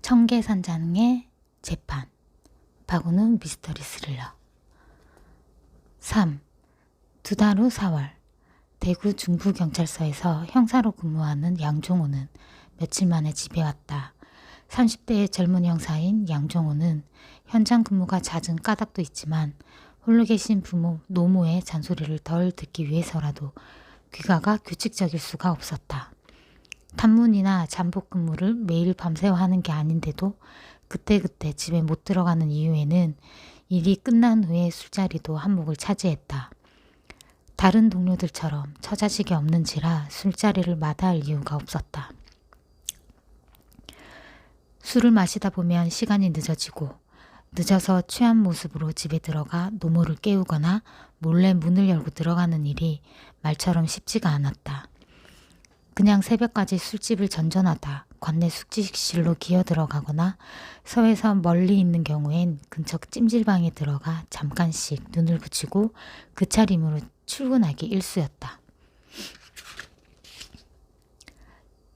청계산장의 재판. 바구는 미스터리 스릴러. 3. 2달 후 4월. 대구 중부경찰서에서 형사로 근무하는 양종호는 며칠 만에 집에 왔다. 30대의 젊은 형사인 양종호는 현장 근무가 잦은 까닭도 있지만 홀로 계신 부모 노모의 잔소리를 덜 듣기 위해서라도 귀가가 규칙적일 수가 없었다. 탐문이나 잠복 근무를 매일 밤새워 하는 게 아닌데도 그때그때 집에 못 들어가는 이유에는 일이 끝난 후에 술자리도 한몫을 차지했다. 다른 동료들처럼 처자식이 없는지라 술자리를 마다할 이유가 없었다. 술을 마시다 보면 시간이 늦어지고 늦어서 취한 모습으로 집에 들어가 노모를 깨우거나 몰래 문을 열고 들어가는 일이 말처럼 쉽지가 않았다. 그냥 새벽까지 술집을 전전하다 관내 숙직실로 기어 들어가거나 서에서 멀리 있는 경우엔 근처 찜질방에 들어가 잠깐씩 눈을 붙이고 그 차림으로 출근하기 일쑤였다.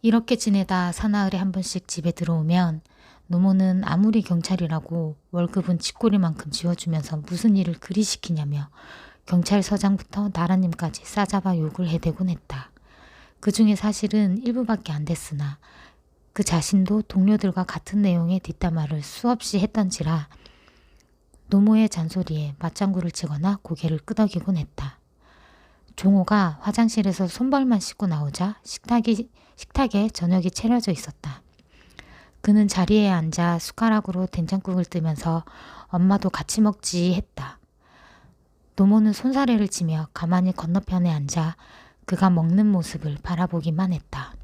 이렇게 지내다 사나흘에 한 번씩 집에 들어오면 노모는 아무리 경찰이라고 월급은 쥐꼬리만큼 쥐어주면서 무슨 일을 그리 시키냐며 경찰서장부터 나라님까지 싸잡아 욕을 해대곤 했다. 그 중에 사실은 일부밖에 안 됐으나 그 자신도 동료들과 같은 내용의 뒷담화를 수없이 했던지라 노모의 잔소리에 맞장구를 치거나 고개를 끄덕이곤 했다. 종호가 화장실에서 손발만 씻고 나오자 식탁에 저녁이 차려져 있었다. 그는 자리에 앉아 숟가락으로 된장국을 뜨면서 엄마도 같이 먹지 했다. 노모는 손사래를 치며 가만히 건너편에 앉아 그가 먹는 모습을 바라보기만 했다.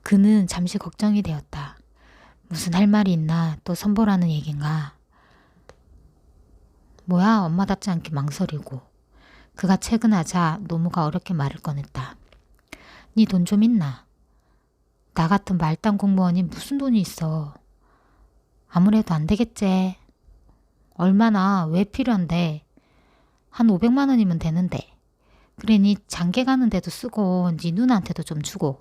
그는 잠시 걱정이 되었다. 무슨 할 말이 있나 또 선보라는 얘긴가. 뭐야 엄마답지 않게 망설이고. 그가 퇴근하자 노모가 어렵게 말을 꺼냈다. 니 돈 좀 있나? 나 같은 말단 공무원이 무슨 돈이 있어. 아무래도 안 되겠지. 얼마나 왜 필요한데. 한 500만 원이면 되는데. 그래 니 장계 가는데도 쓰고 니 누나한테도 좀 주고.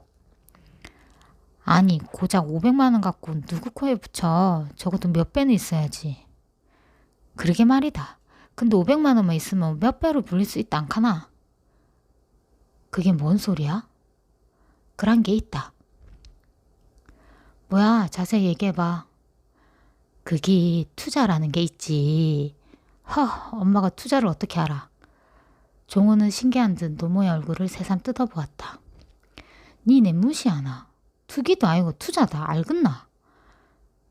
아니 고작 500만 원 갖고 누구 코에 붙여. 적어도 몇 배는 있어야지. 그러게 말이다. 근데 500만 원만 있으면 몇 배로 불릴 수 있다 않카나? 그게 뭔 소리야? 그런 게 있다. 뭐야 자세히 얘기해봐. 그게 투자라는 게 있지. 엄마가 투자를 어떻게 알아? 종호는 신기한 듯 노모의 얼굴을 새삼 뜯어보았다. 니네 무시하나? 투기도 아니고 투자다 알겠나?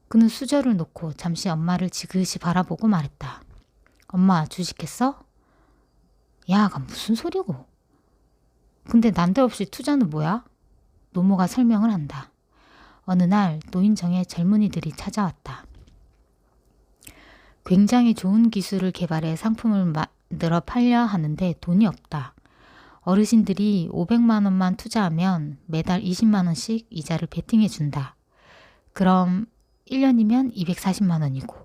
그는 수저를 놓고 잠시 엄마를 지그시 바라보고 말했다. 엄마 주식했어? 야가 무슨 소리고? 근데 난데없이 투자는 뭐야? 노모가 설명을 한다. 어느 날 노인정에 젊은이들이 찾아왔다. 굉장히 좋은 기술을 개발해 상품을 만들어 팔려 하는데 돈이 없다. 어르신들이 500만 원만 투자하면 매달 20만 원씩 이자를 베팅해 준다. 그럼 1년이면 240만 원이고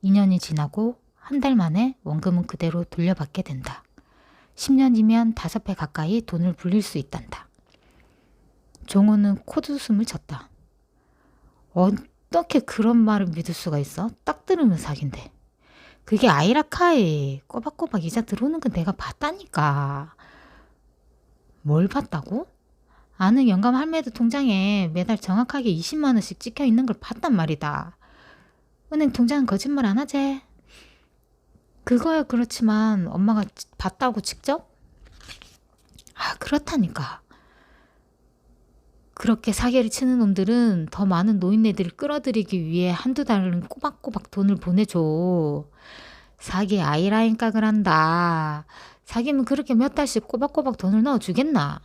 2년이 지나고 한 달 만에 원금은 그대로 돌려받게 된다. 10년이면 5배 가까이 돈을 불릴 수 있단다. 종호는 코웃음을 쳤다. 어떻게 그런 말을 믿을 수가 있어? 딱 들으면 사기인데. 그게 아이라카에 꼬박꼬박 이자 들어오는 건 내가 봤다니까. 뭘 봤다고? 아는 영감 할매들 통장에 매달 정확하게 20만 원씩 찍혀 있는 걸 봤단 말이다. 은행 통장은 거짓말 안 하지? 그거야 그렇지만 엄마가 봤다고 직접? 그렇다니까. 그렇게 사기를 치는 놈들은 더 많은 노인네들을 끌어들이기 위해 한두 달은 꼬박꼬박 돈을 보내줘. 사기에 아이라인 깍을 한다. 사기면 그렇게 몇 달씩 꼬박꼬박 돈을 넣어주겠나?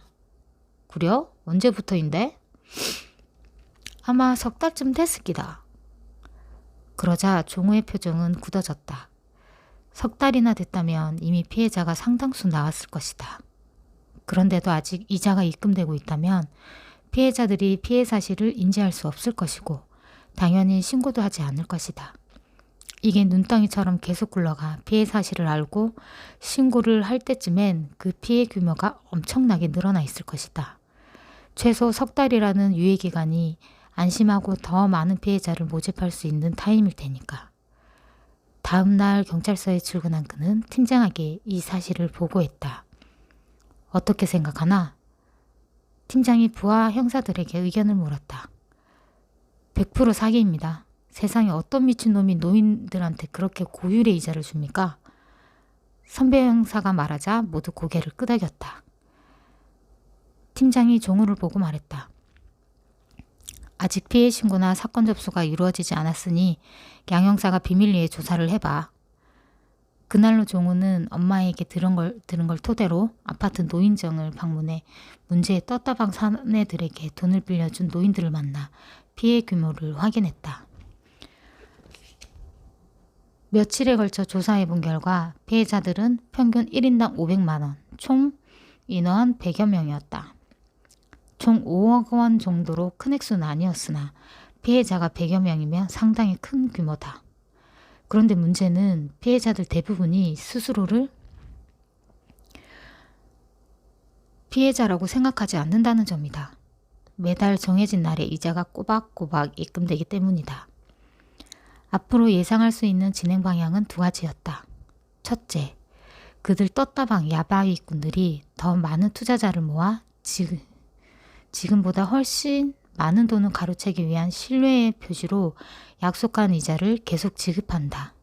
그려? 언제부터인데? 아마 석 달쯤 됐을 기다. 그러자 종호의 표정은 굳어졌다. 석 달이나 됐다면 이미 피해자가 상당수 나왔을 것이다. 그런데도 아직 이자가 입금되고 있다면 피해자들이 피해 사실을 인지할 수 없을 것이고 당연히 신고도 하지 않을 것이다. 이게 눈덩이처럼 계속 굴러가 피해 사실을 알고 신고를 할 때쯤엔 그 피해 규모가 엄청나게 늘어나 있을 것이다. 최소 석 달이라는 유예기간이 안심하고 더 많은 피해자를 모집할 수 있는 타임일 테니까. 다음 날 경찰서에 출근한 그는 팀장에게 이 사실을 보고했다. 어떻게 생각하나? 팀장이 부하 형사들에게 의견을 물었다. 100% 사기입니다. 세상에 어떤 미친놈이 노인들한테 그렇게 고율의 이자를 줍니까? 선배 형사가 말하자 모두 고개를 끄덕였다. 팀장이 종우를 보고 말했다. 아직 피해 신고나 사건 접수가 이루어지지 않았으니 양 형사가 비밀리에 조사를 해봐. 그날로 종우는 엄마에게 들은 걸 토대로 아파트 노인정을 방문해 문제의 떴다방 사내들에게 돈을 빌려준 노인들을 만나 피해 규모를 확인했다. 며칠에 걸쳐 조사해 본 결과 피해자들은 평균 1인당 500만 원, 총 인원 100여 명이었다. 총 5억 원 정도로 큰 액수는 아니었으나 피해자가 100여 명이면 상당히 큰 규모다. 그런데 문제는 피해자들 대부분이 스스로를 피해자라고 생각하지 않는다는 점이다. 매달 정해진 날에 이자가 꼬박꼬박 입금되기 때문이다. 앞으로 예상할 수 있는 진행 방향은 두 가지였다. 첫째, 그들 떴다방 야바위꾼들이 더 많은 투자자를 모아 지금보다 훨씬 많은 돈을 가로채기 위한 신뢰의 표시로 약속한 이자를 계속 지급한다.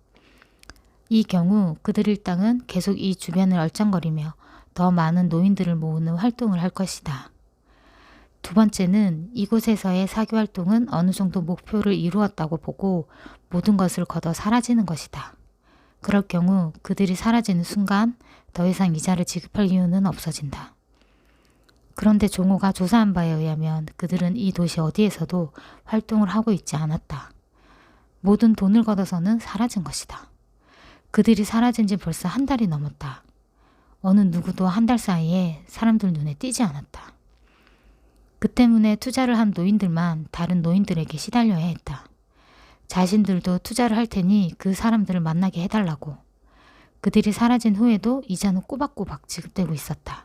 이 경우 그들 일당은 계속 이 주변을 얼짱거리며 더 많은 노인들을 모으는 활동을 할 것이다. 두 번째는 이곳에서의 사기활동은 어느 정도 목표를 이루었다고 보고 모든 것을 걷어 사라지는 것이다. 그럴 경우 그들이 사라지는 순간 더 이상 이자를 지급할 이유는 없어진다. 그런데 종호가 조사한 바에 의하면 그들은 이 도시 어디에서도 활동을 하고 있지 않았다. 모든 돈을 걷어서는 사라진 것이다. 그들이 사라진 지 벌써 한 달이 넘었다. 어느 누구도 한 달 사이에 사람들 눈에 띄지 않았다. 그 때문에 투자를 한 노인들만 다른 노인들에게 시달려야 했다. 자신들도 투자를 할 테니 그 사람들을 만나게 해달라고. 그들이 사라진 후에도 이자는 꼬박꼬박 지급되고 있었다.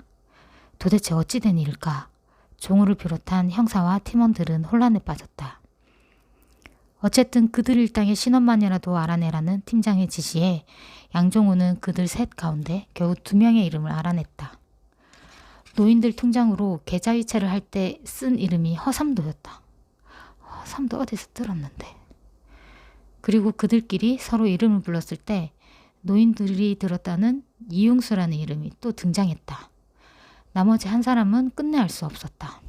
도대체 어찌 된 일일까? 종우를 비롯한 형사와 팀원들은 혼란에 빠졌다. 어쨌든 그들 일당의 신원만이라도 알아내라는 팀장의 지시에 양종우는 그들 셋 가운데 겨우 2명의 이름을 알아냈다. 노인들 통장으로 계좌이체를 할 때 쓴 이름이 허삼도였다. 허삼도 어디서 들었는데. 그리고 그들끼리 서로 이름을 불렀을 때 노인들이 들었다는 이용수라는 이름이 또 등장했다. 나머지 한 사람은 끝내 알 수 없었다.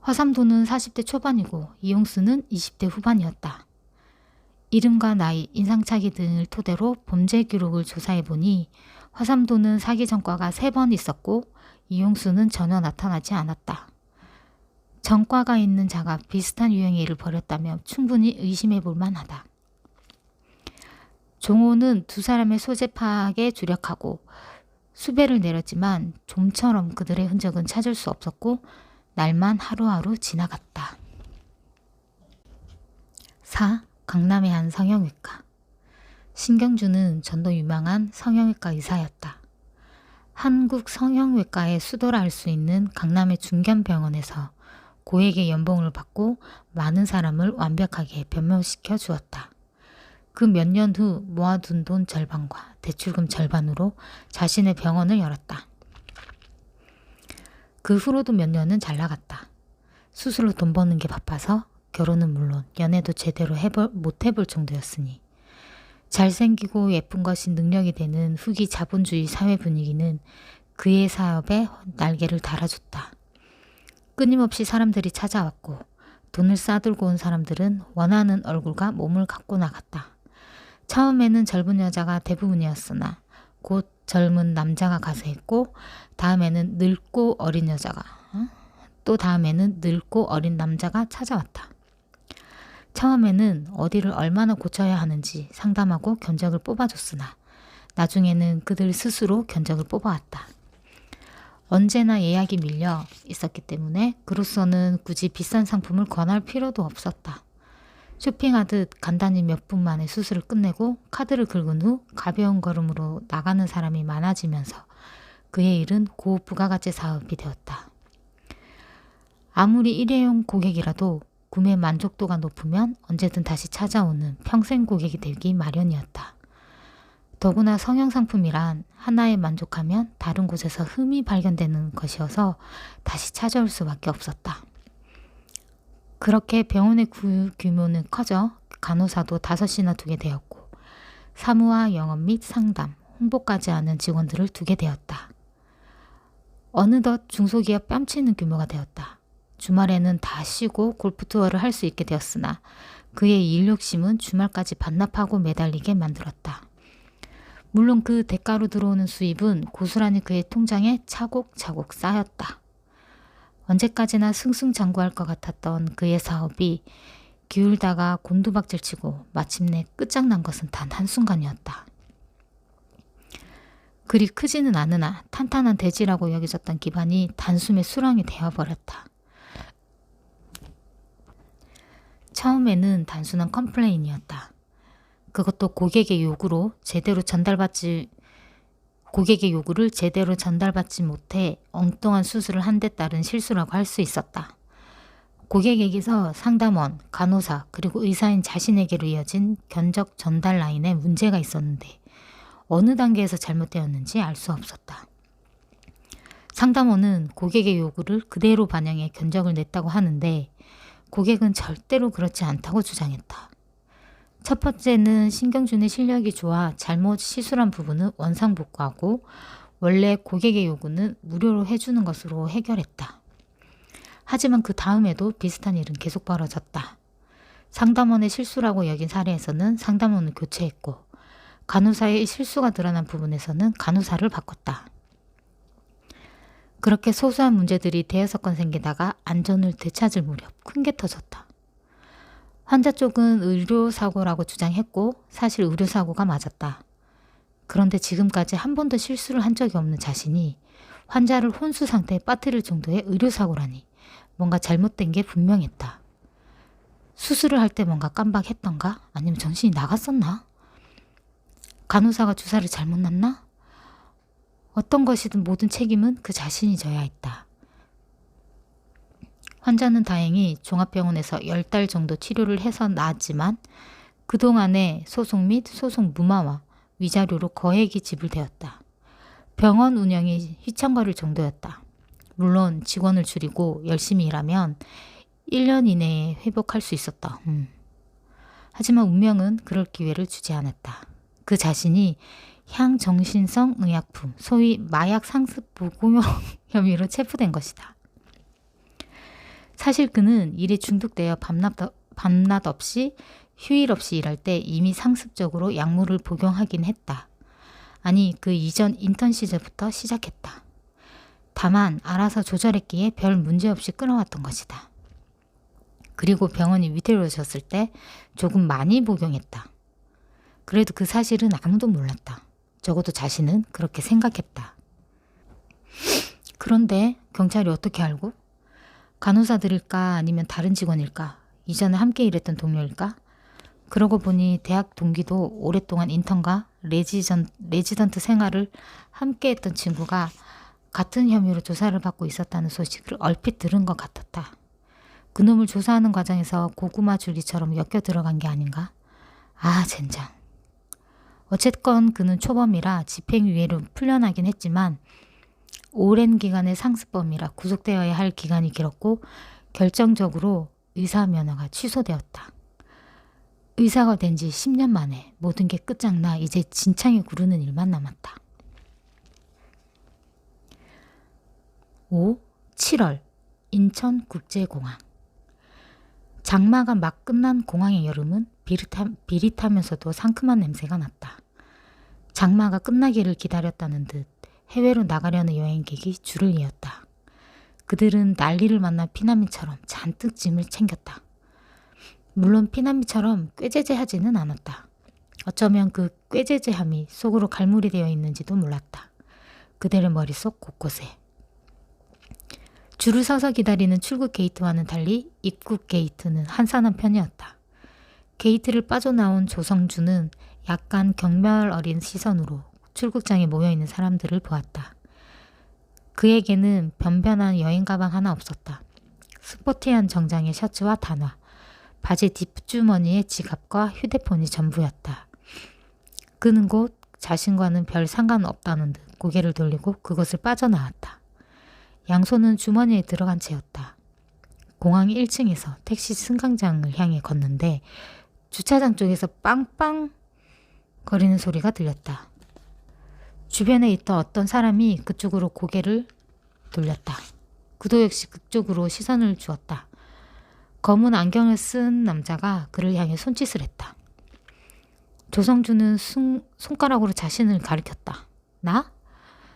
허삼도는 40대 초반이고 이용수는 20대 후반이었다. 이름과 나이, 인상착의 등을 토대로 범죄 기록을 조사해보니 허삼도는 사기 전과가 3번 있었고 이용수는 전혀 나타나지 않았다. 전과가 있는 자가 비슷한 유형의 일을 벌였다면 충분히 의심해볼 만하다. 종호는 두 사람의 소재 파악에 주력하고 수배를 내렸지만 좀처럼 그들의 흔적은 찾을 수 없었고 날만 하루하루 지나갔다. 4. 강남의 한 성형외과. 신경주는 전도 유명한 성형외과 의사였다. 한국 성형외과의 수도라 할 수 있는 강남의 중견병원에서 고액의 연봉을 받고 많은 사람을 완벽하게 변모시켜 주었다. 그 몇 년 후 모아둔 돈 절반과 대출금 절반으로 자신의 병원을 열었다. 그 후로도 몇 년은 잘 나갔다. 수술로 돈 버는 게 바빠서 결혼은 물론 연애도 제대로 못 해볼 정도였으니 잘생기고 예쁜 것이 능력이 되는 후기 자본주의 사회 분위기는 그의 사업에 날개를 달아줬다. 끊임없이 사람들이 찾아왔고 돈을 싸들고 온 사람들은 원하는 얼굴과 몸을 갖고 나갔다. 처음에는 젊은 여자가 대부분이었으나 곧 젊은 남자가 가서 했고 다음에는 늙고 어린 여자가 또 다음에는 늙고 어린 남자가 찾아왔다. 처음에는 어디를 얼마나 고쳐야 하는지 상담하고 견적을 뽑아줬으나 나중에는 그들 스스로 견적을 뽑아왔다. 언제나 예약이 밀려 있었기 때문에 그로서는 굳이 비싼 상품을 권할 필요도 없었다. 쇼핑하듯 간단히 몇 분 만에 수술을 끝내고 카드를 긁은 후 가벼운 걸음으로 나가는 사람이 많아지면서 그의 일은 고부가가치 사업이 되었다. 아무리 일회용 고객이라도 구매 만족도가 높으면 언제든 다시 찾아오는 평생 고객이 되기 마련이었다. 더구나 성형상품이란 하나에 만족하면 다른 곳에서 흠이 발견되는 것이어서 다시 찾아올 수밖에 없었다. 그렇게 병원의 규모는 커져 간호사도 5이나 두게 되었고 사무와 영업 및 상담, 홍보까지 하는 직원들을 두게 되었다. 어느덧 중소기업 뺨치는 규모가 되었다. 주말에는 다 쉬고 골프 투어를 할 수 있게 되었으나 그의 일 욕심은 주말까지 반납하고 매달리게 만들었다. 물론 그 대가로 들어오는 수입은 고스란히 그의 통장에 차곡차곡 쌓였다. 언제까지나 승승장구할 것 같았던 그의 사업이 기울다가 곤두박질치고 마침내 끝장난 것은 단 한순간이었다. 그리 크지는 않으나 탄탄한 대지라고 여겨졌던 기반이 단숨에 수렁이 되어버렸다. 처음에는 단순한 컴플레인이었다. 그것도 고객의 요구를 제대로 전달받지 못해 엉뚱한 수술을 한 데 따른 실수라고 할 수 있었다. 고객에게서 상담원, 간호사, 그리고 의사인 자신에게로 이어진 견적 전달 라인에 문제가 있었는데 어느 단계에서 잘못되었는지 알 수 없었다. 상담원은 고객의 요구를 그대로 반영해 견적을 냈다고 하는데 고객은 절대로 그렇지 않다고 주장했다. 첫 번째는 신경준의 실력이 좋아 잘못 시술한 부분은 원상복구하고 원래 고객의 요구는 무료로 해주는 것으로 해결했다. 하지만 그 다음에도 비슷한 일은 계속 벌어졌다. 상담원의 실수라고 여긴 사례에서는 상담원을 교체했고 간호사의 실수가 드러난 부분에서는 간호사를 바꿨다. 그렇게 소소한 문제들이 대여섯 건 생기다가 안전을 되찾을 무렵 큰 게 터졌다. 환자 쪽은 의료사고라고 주장했고 사실 의료사고가 맞았다. 그런데 지금까지 한 번도 실수를 한 적이 없는 자신이 환자를 혼수 상태에 빠뜨릴 정도의 의료사고라니 뭔가 잘못된 게 분명했다. 수술을 할 때 뭔가 깜박했던가? 아니면 정신이 나갔었나? 간호사가 주사를 잘못 놨나? 어떤 것이든 모든 책임은 그 자신이 져야 했다. 환자는 다행히 종합병원에서 10달 정도 치료를 해서 나았지만 그동안의 소송 및 소송 무마와 위자료로 거액이 지불되었다. 병원 운영이 휘청거릴 정도였다. 물론 직원을 줄이고 열심히 일하면 1년 이내에 회복할 수 있었다. 하지만 운명은 그럴 기회를 주지 않았다. 그 자신이 향정신성 의약품, 소위 마약 상습 부공용 혐의로 체포된 것이다. 사실 그는 일에 중독되어 밤낮 없이 휴일 없이 일할 때 이미 상습적으로 약물을 복용하긴 했다. 아니 그 이전 인턴 시절부터 시작했다. 다만 알아서 조절했기에 별 문제 없이 끊어왔던 것이다. 그리고 병원이 위태로워졌을 때 조금 많이 복용했다. 그래도 그 사실은 아무도 몰랐다. 적어도 자신은 그렇게 생각했다. 그런데 경찰이 어떻게 알고? 간호사들일까 아니면 다른 직원일까? 이전에 함께 일했던 동료일까? 그러고 보니 대학 동기도 오랫동안 인턴과 레지던트 생활을 함께 했던 친구가 같은 혐의로 조사를 받고 있었다는 소식을 얼핏 들은 것 같았다. 그놈을 조사하는 과정에서 고구마 줄기처럼 엮여 들어간 게 아닌가? 아 젠장. 어쨌건 그는 초범이라 집행유예로 풀려나긴 했지만 오랜 기간의 상습범이라 구속되어야 할 기간이 길었고 결정적으로 의사 면허가 취소되었다. 의사가 된 지 10년 만에 모든 게 끝장나 이제 진창에 구르는 일만 남았다. 7월 인천국제공항. 장마가 막 끝난 공항의 여름은 비릿하면서도 상큼한 냄새가 났다. 장마가 끝나기를 기다렸다는 듯 해외로 나가려는 여행객이 줄을 이었다. 그들은 난리를 만난 피난민처럼 잔뜩 짐을 챙겼다. 물론 피난민처럼 꾀재재하지는 않았다. 어쩌면 그 꾀재재함이 속으로 갈무리 되어 있는지도 몰랐다. 그들의 머릿속 곳곳에. 줄을 서서 기다리는 출국 게이트와는 달리 입국 게이트는 한산한 편이었다. 게이트를 빠져나온 조성주는 약간 경멸 어린 시선으로 출국장에 모여있는 사람들을 보았다. 그에게는 변변한 여행 가방 하나 없었다. 스포티한 정장의 셔츠와 단화, 바지 뒷주머니에 지갑과 휴대폰이 전부였다. 그는 곧 자신과는 별 상관없다는 듯 고개를 돌리고 그것을 빠져나왔다. 양손은 주머니에 들어간 채였다. 공항 1층에서 택시 승강장을 향해 걷는데 주차장 쪽에서 빵빵 거리는 소리가 들렸다. 주변에 있던 어떤 사람이 그쪽으로 고개를 돌렸다. 그도 역시 그쪽으로 시선을 주었다. 검은 안경을 쓴 남자가 그를 향해 손짓을 했다. 조성주는 손가락으로 자신을 가리켰다. 나?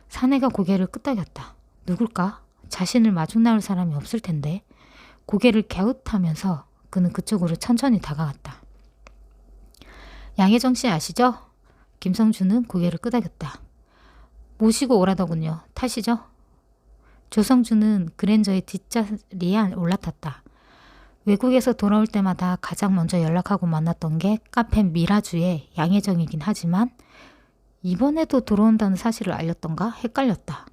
사내가 고개를 끄덕였다. 누굴까? 자신을 마중 나올 사람이 없을 텐데. 고개를 갸웃하면서 그는 그쪽으로 천천히 다가갔다. 양혜정 씨 아시죠? 김성주는 고개를 끄덕였다. 모시고 오라더군요. 타시죠? 조성주는 그랜저의 뒷자리에 올라탔다. 외국에서 돌아올 때마다 가장 먼저 연락하고 만났던 게 카페 미라주의 양혜정이긴 하지만 이번에도 들어온다는 사실을 알렸던가 헷갈렸다.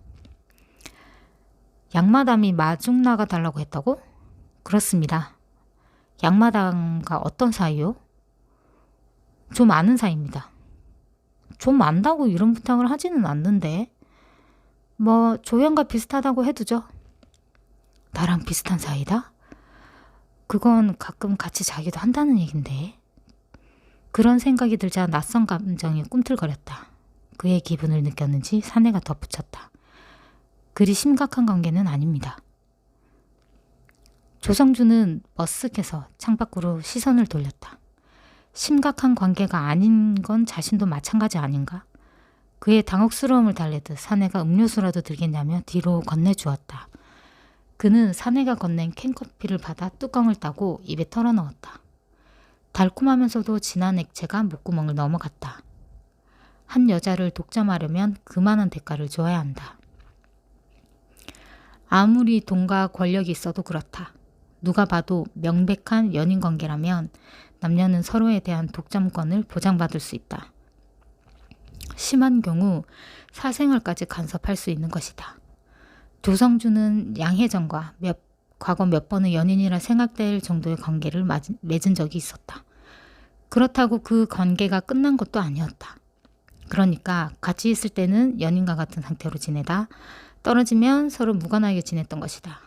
양마담이 마중 나가달라고 했다고? 그렇습니다. 양마담과 어떤 사이요? 좀 아는 사이입니다. 좀 안다고 이런 부탁을 하지는 않는데 뭐 조연과 비슷하다고 해두죠. 나랑 비슷한 사이다? 그건 가끔 같이 자기도 한다는 얘긴데. 그런 생각이 들자 낯선 감정이 꿈틀거렸다. 그의 기분을 느꼈는지 사내가 덧붙였다. 그리 심각한 관계는 아닙니다. 조성주는 머쓱해서 창밖으로 시선을 돌렸다. 심각한 관계가 아닌 건 자신도 마찬가지 아닌가? 그의 당혹스러움을 달래듯 사내가 음료수라도 들겠냐며 뒤로 건네주었다. 그는 사내가 건넨 캔커피를 받아 뚜껑을 따고 입에 털어넣었다. 달콤하면서도 진한 액체가 목구멍을 넘어갔다. 한 여자를 독점하려면 그만한 대가를 줘야 한다. 아무리 돈과 권력이 있어도 그렇다. 누가 봐도 명백한 연인관계라면 남녀는 서로에 대한 독점권을 보장받을 수 있다. 심한 경우 사생활까지 간섭할 수 있는 것이다. 조성주는 양혜정과 과거 몇 번의 연인이라 생각될 정도의 관계를 맺은 적이 있었다. 그렇다고 그 관계가 끝난 것도 아니었다. 그러니까 같이 있을 때는 연인과 같은 상태로 지내다 떨어지면 서로 무관하게 지냈던 것이다.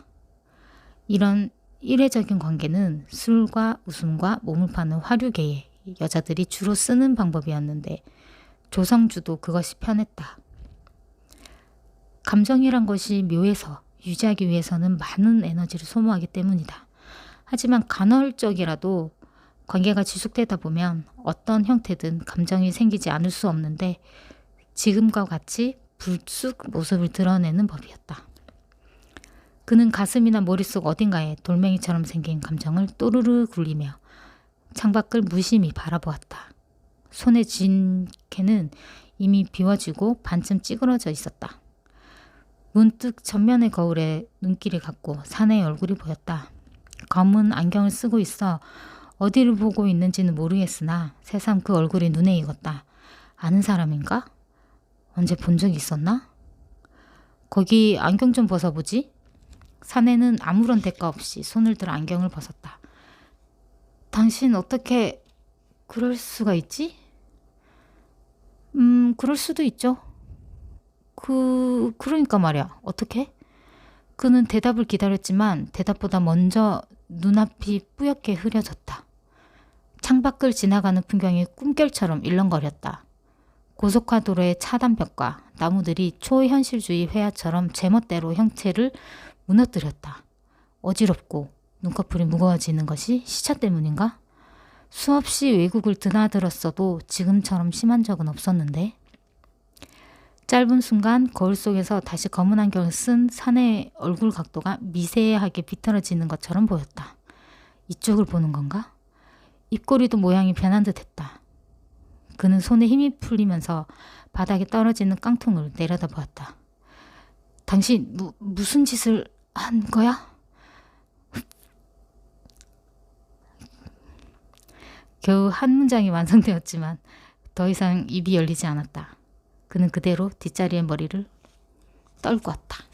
이런 일회적인 관계는 술과 웃음과 몸을 파는 화류계의 여자들이 주로 쓰는 방법이었는데 조성주도 그것이 편했다. 감정이란 것이 묘해서 유지하기 위해서는 많은 에너지를 소모하기 때문이다. 하지만 간헐적이라도 관계가 지속되다 보면 어떤 형태든 감정이 생기지 않을 수 없는데 지금과 같이 불쑥 모습을 드러내는 법이었다. 그는 가슴이나 머릿속 어딘가에 돌멩이처럼 생긴 감정을 또르르 굴리며 창밖을 무심히 바라보았다. 손에 쥔 캔은 이미 비워지고 반쯤 찌그러져 있었다. 문득 전면의 거울에 눈길이 갔고 사내의 얼굴이 보였다. 검은 안경을 쓰고 있어 어디를 보고 있는지는 모르겠으나 새삼 그 얼굴이 눈에 익었다. 아는 사람인가? 언제 본 적이 있었나? 거기 안경 좀 벗어보지? 사내는 아무런 대가 없이 손을 들어 안경을 벗었다. 당신 어떻게 그럴 수가 있지? 그럴 수도 있죠. 그러니까 말이야. 어떻게? 그는 대답을 기다렸지만 대답보다 먼저 눈앞이 뿌옇게 흐려졌다. 창밖을 지나가는 풍경이 꿈결처럼 일렁거렸다. 고속화도로의 차단벽과 나무들이 초현실주의 회화처럼 제멋대로 형체를 무너뜨렸다. 어지럽고 눈꺼풀이 무거워지는 것이 시차 때문인가? 수없이 외국을 드나들었어도 지금처럼 심한 적은 없었는데. 짧은 순간 거울 속에서 다시 검은 안경을 쓴 사내의 얼굴 각도가 미세하게 비틀어지는 것처럼 보였다. 이쪽을 보는 건가? 입꼬리도 모양이 변한 듯 했다. 그는 손에 힘이 풀리면서 바닥에 떨어지는 깡통을 내려다보았다. 당신 무슨 짓을 한 거야? 겨우 한 문장이 완성되었지만 더 이상 입이 열리지 않았다. 그는 그대로 뒷자리에 머리를 떨구었다.